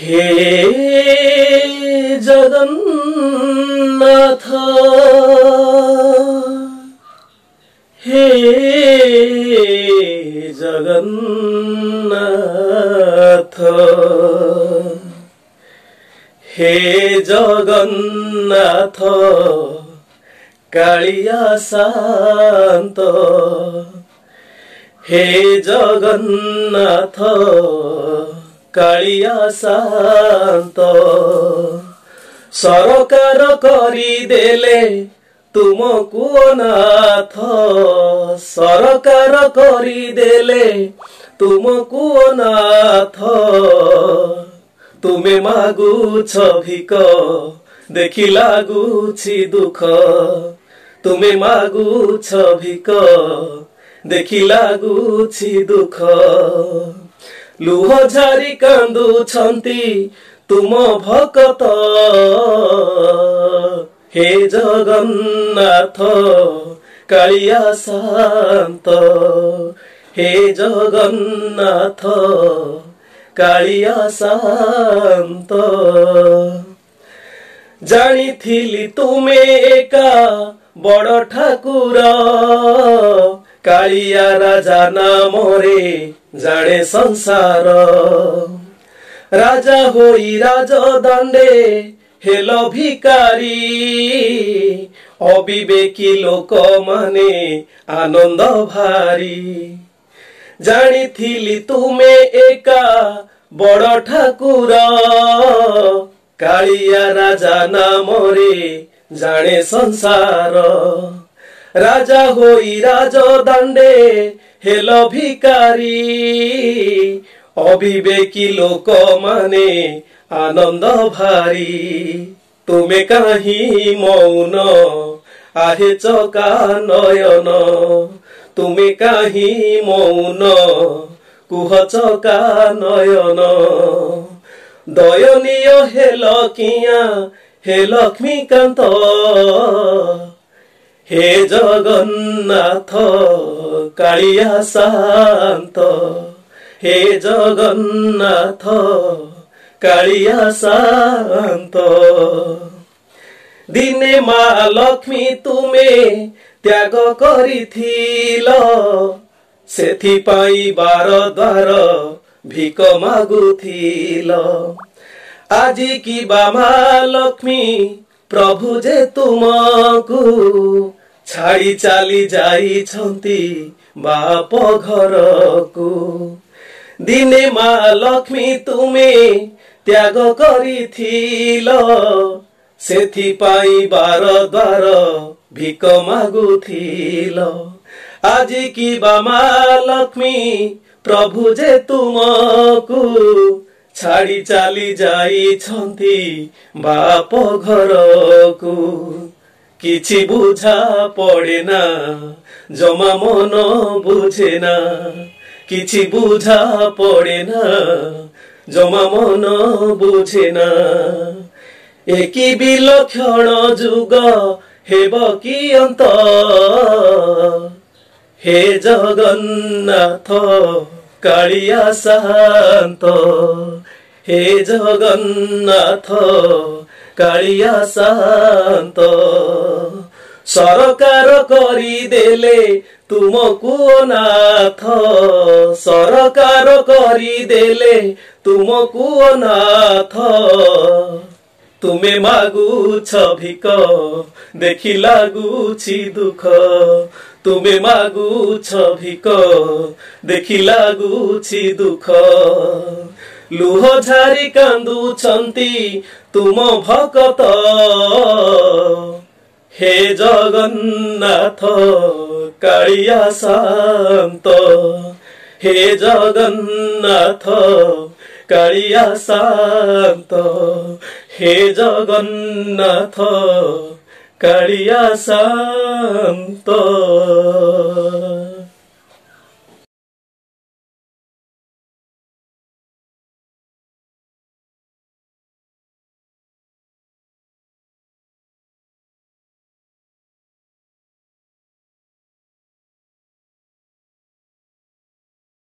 हे जगन्नाथ हे जगन्नाथ हे जगन्नाथ कालिया शांत हे जगन्नाथ कालिया शांत सरकार करी देले तुमको अनाथ सरकार करी देले तुमको अनाथ तुमे मागुछ भिक देखि लागुछि दुख तुमे मागुछ भिक देखि लागुछि दुख लुह झारी कांदुछंती तुम भक्त हे जगन्नाथ कालिया शांत हे जगन्नाथ कालिया शांत जानिथिली तुमे एका बड़ ठाकुर कालिया राजा नामरे जाने संसार राजा होई राजदंडे हेल भिकारी अविवेकी लोक माने आनंद भारी जानिथिली तुमे एका बड़ ठाकुर कालिया राजा नामरे जाने संसार राजा होई राजदंडे हेल भिकारी अविवेकी लोक माने आनंद भारी तुमे काहि मौन आहे चका नयन तुमे काहि मौन कुह चका नयन दयनीय हेल किया हे लक्ष्मीकांत हे जगन्नाथ कालिया शांत हे जगन्नाथ कालिया शांत दिने मा लक्ष्मी तुमे त्याग करिथिल सेथि पाई बार द्वार भिक मागुथिल आजी की बामा लक्ष्मी प्रभु जे तुमको छाड़ी चाली जाई छंती बाप घर को दिने मा लक्ष्मी तुमे त्याग करिथिल सेथि पाई बार द्वार भिक मागुथिल आजी की बामा लक्ष्मी प्रभु जे तुमको छाड़ी चाली जाई छंती बाप घर को किछि बुझा पड़े ना जमा मन बुझे ना किछि बुझा पड़े ना जमा मन बुझे ना एकी विलक्षण जुग हेब कि अंत हे जगन्नाथ कालिया शांत हे जगन्नाथ कालिया शांत सरकार करी देले तुमको अनाथ सरकार करी देले तुमको अनाथ तुमे मागुछ भिक देखि लागुछि दुख तुमे मागुछ भिक देखि लागुछि दुख लुह झारी कांदुछंती तुम भक्त हे जगन्नाथ कालिया शांत हे जगन्नाथ कालिया शांत हे जगन्नाथ कालिया शांत।